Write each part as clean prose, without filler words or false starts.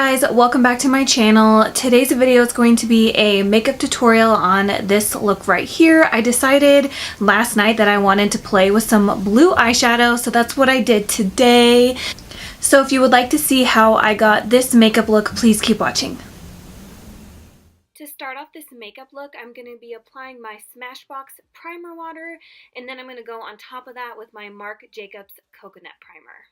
guys, welcome back to my channel. Today's video is going to be a makeup tutorial on this look right here. I decided last night that I wanted to play with some blue eyeshadow, so that's what I did today. So if you would like to see how I got this makeup look, please keep watching. To start off this makeup look, I'm going to be applying my Smashbox primer water, and then I'm going to go on top of that with my Marc Jacobs coconut primer.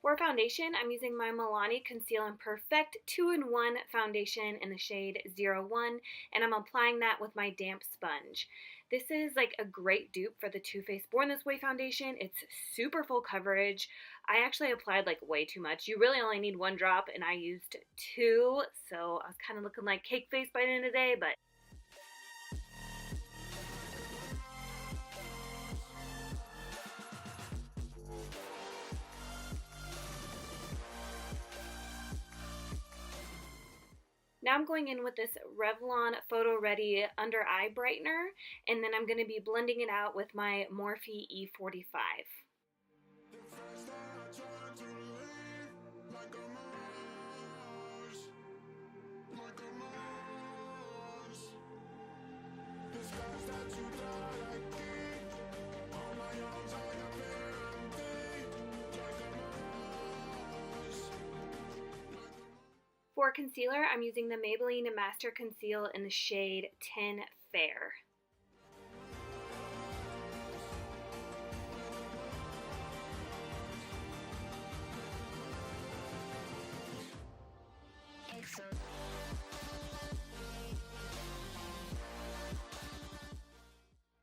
For foundation, I'm using my Milani Conceal and Perfect 2-in-1 foundation in the shade 01, and I'm applying that with my damp sponge. This is like a great dupe for the Too Faced Born This Way foundation. It's super full coverage. I actually applied like way too much. You really only need 1 drop, and I used 2, so I was kind of looking like cake face by the end of the day, but now I'm going in with this Revlon Photoready Under Eye Brightener, and then I'm going to be blending it out with my Morphe E45. For concealer, I'm using the Maybelline Master Conceal in the shade 10 Fair.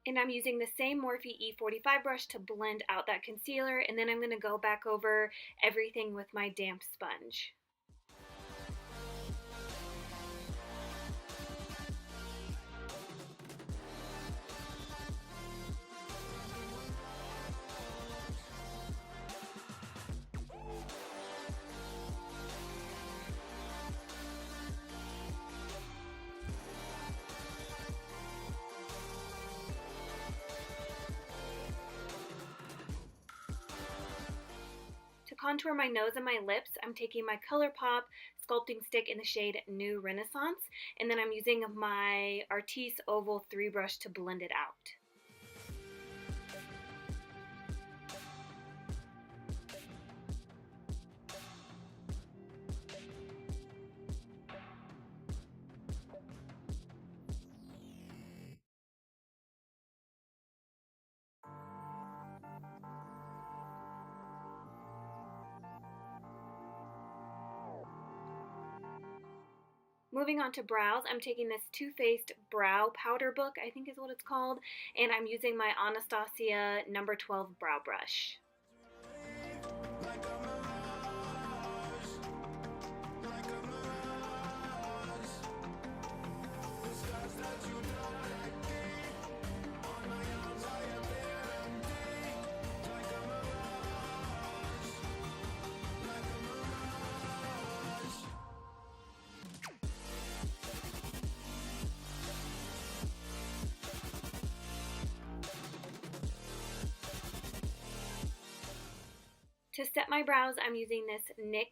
And I'm using the same Morphe E45 brush to blend out that concealer, and then I'm going to go back over everything with my damp sponge. To contour my nose and my lips, I'm taking my Colourpop sculpting stick in the shade New Renaissance, and then I'm using my Artis Oval 3 brush to blend it out. Moving on to brows, I'm taking this Too Faced Brow Powder Book, I think is what it's called, and I'm using my Anastasia No. 12 brow brush. To set my brows, I'm using this NYX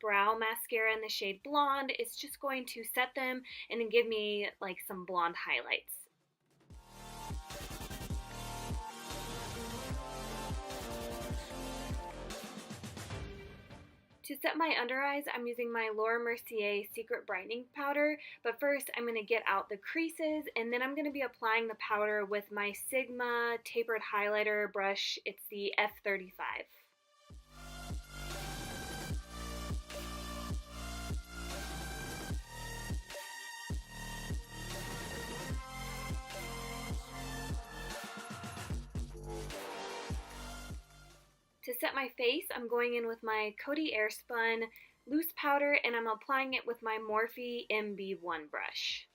Brow Mascara in the shade Blonde. It's just going to set them and then give me like some blonde highlights. To set my under eyes, I'm using my Laura Mercier Secret Brightening Powder, but first I'm going to get out the creases, and then I'm going to be applying the powder with my Sigma Tapered Highlighter brush. It's the F35. To set my face, I'm going in with my Coty Airspun loose powder, and I'm applying it with my Morphe MB1 brush.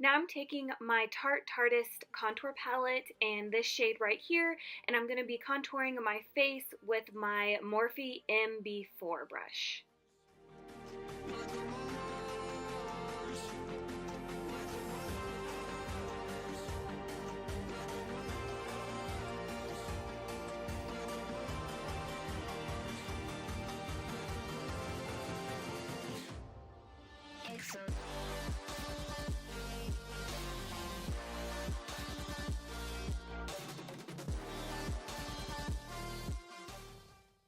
Now I'm taking my Tarte Tartist contour palette and this shade right here, and I'm going to be contouring my face with my Morphe MB4 brush.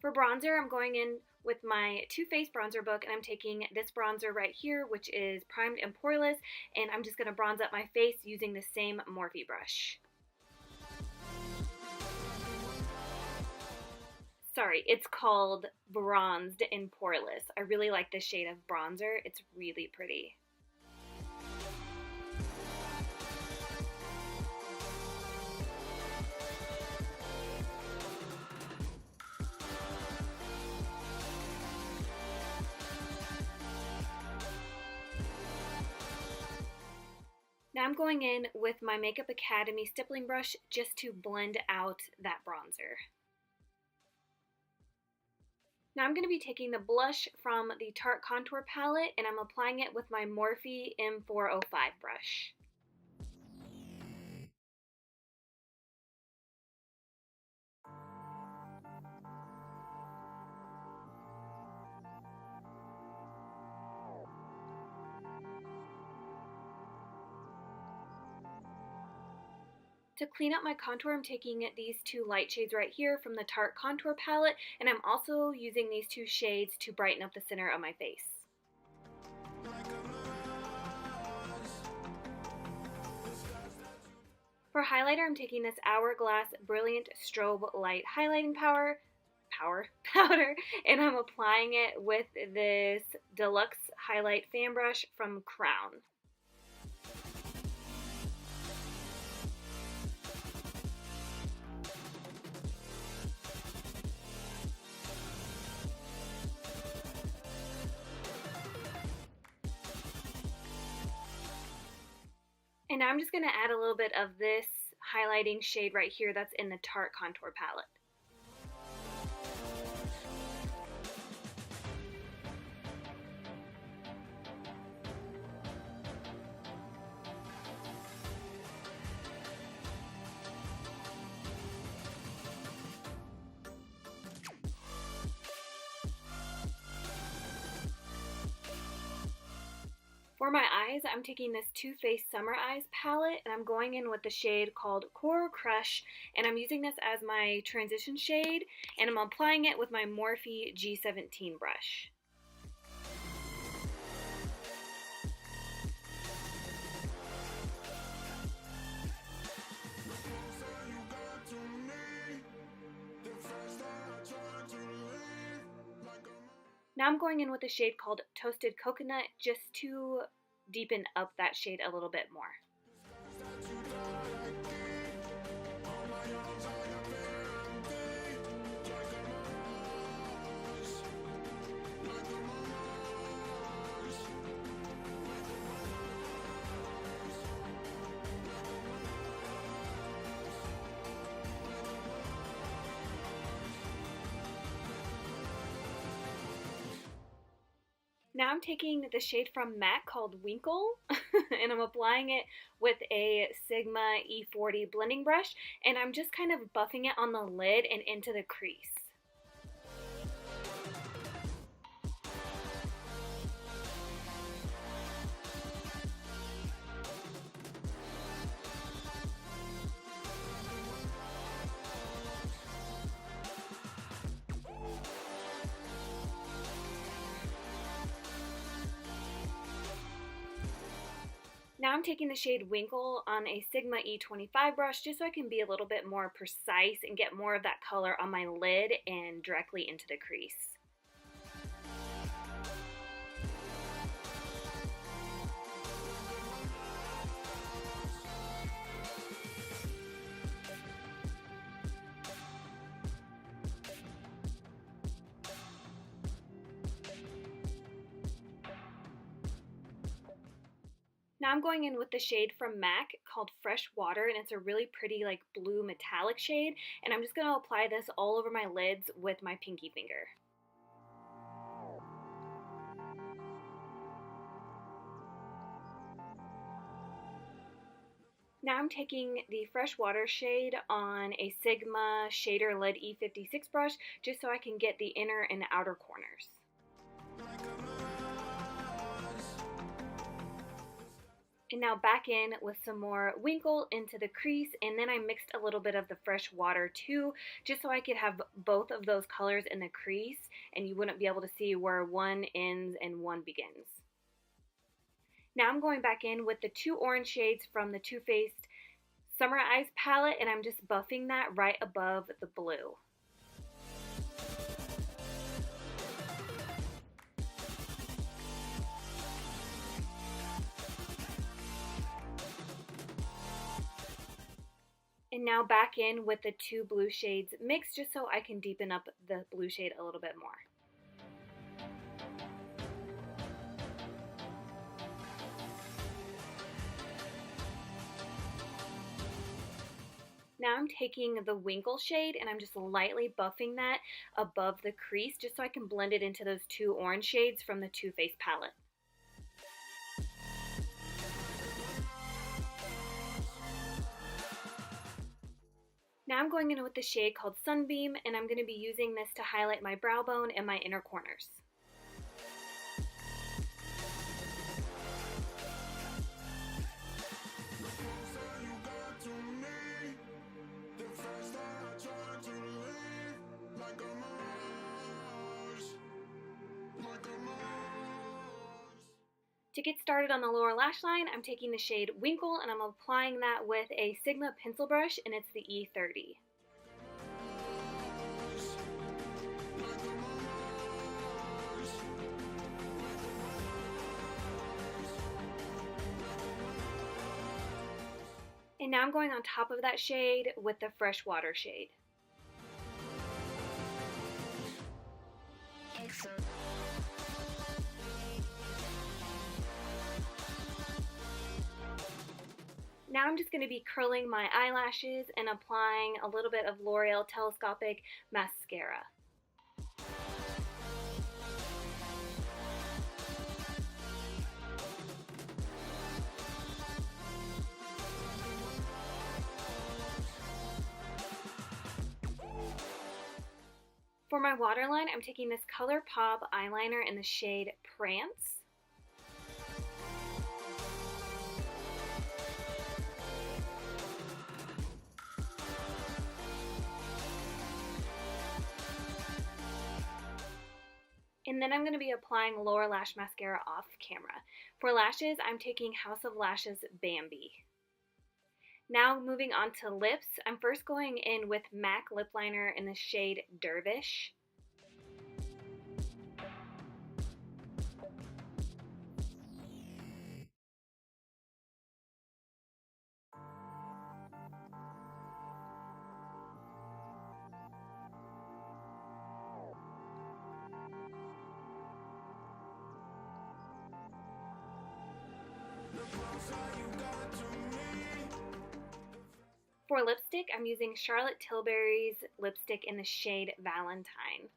For bronzer, I'm going in with my Too Faced bronzer book, and I'm taking this bronzer right here, which is primed and poreless, and I'm just going to bronze up my face using the same Morphe brush. Sorry, it's called Bronzed in Poreless. I really like this shade of bronzer. It's really pretty. Now I'm going in with my Makeup Academy stippling brush just to blend out that bronzer. Now I'm going to be taking the blush from the Tarte Contour Palette and I'm applying it with my Morphe M405 brush. To clean up my contour, I'm taking these two light shades right here from the Tarte Contour Palette, and I'm also using these two shades to brighten up the center of my face. For highlighter, I'm taking this Hourglass Brilliant Strobe Light Highlighting Powder, and I'm applying it with this Deluxe Highlight Fan Brush from Crown. And now I'm just going to add a little bit of this highlighting shade right here that's in the Tarte Contour Palette. For my eyes, I'm taking this Too Faced Summer Eyes palette, and I'm going in with the shade called Coral Crush, and I'm using this as my transition shade, and I'm applying it with my Morphe G17 brush. Now I'm going in with a shade called Toasted Coconut just to deepen up that shade a little bit more. Now I'm taking the shade from MAC called Winkle and I'm applying it with a Sigma E40 blending brush, and I'm just kind of buffing it on the lid and into the crease. Now I'm taking the shade Winkle on a Sigma E25 brush just so I can be a little bit more precise and get more of that color on my lid and directly into the crease. Now I'm going in with the shade from MAC called Fresh Water, and it's a really pretty like blue metallic shade, and I'm just going to apply this all over my lids with my pinky finger. Now I'm taking the Fresh Water shade on a Sigma Shader Lid E56 brush just so I can get the inner and outer corners. And now back in with some more Winkle into the crease, and then I mixed a little bit of the Fresh Water too, just so I could have both of those colors in the crease and you wouldn't be able to see where one ends and one begins. Now I'm going back in with the two orange shades from the Too Faced Summer Eyes palette, and I'm just buffing that right above the blue. And now back in with the two blue shades mixed just so I can deepen up the blue shade a little bit more. Now I'm taking the Winkle shade and I'm just lightly buffing that above the crease just so I can blend it into those two orange shades from the Too Faced palette. Now I'm going in with the shade called Sunbeam, and I'm going to be using this to highlight my brow bone and my inner corners. To get started on the lower lash line, I'm taking the shade Winkle and I'm applying that with a Sigma pencil brush, and it's the E30. And now I'm going on top of that shade with the Fresh Water shade. Now I'm just going to be curling my eyelashes and applying a little bit of L'Oreal Telescopic Mascara. For my waterline, I'm taking this Colourpop eyeliner in the shade Prance. And then I'm going to be applying lower lash mascara off camera. For lashes, I'm taking House of Lashes Bambi. Now moving on to lips, I'm first going in with MAC lip liner in the shade Dervish. For lipstick, I'm using Charlotte Tilbury's lipstick in the shade Valentine.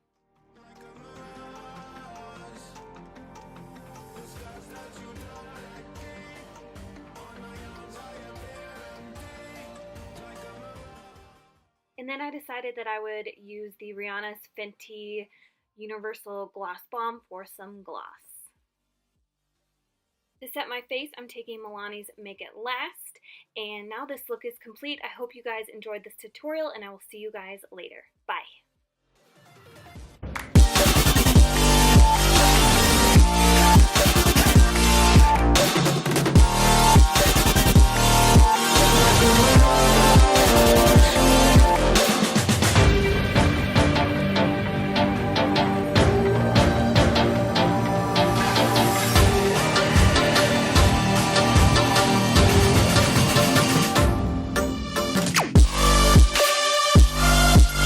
And then I decided that I would use the Rihanna's Fenty Universal Gloss Bomb for some gloss. To set my face, I'm taking Milani's Make It Last, and now this look is complete. I hope you guys enjoyed this tutorial, and I will see you guys later. Bye!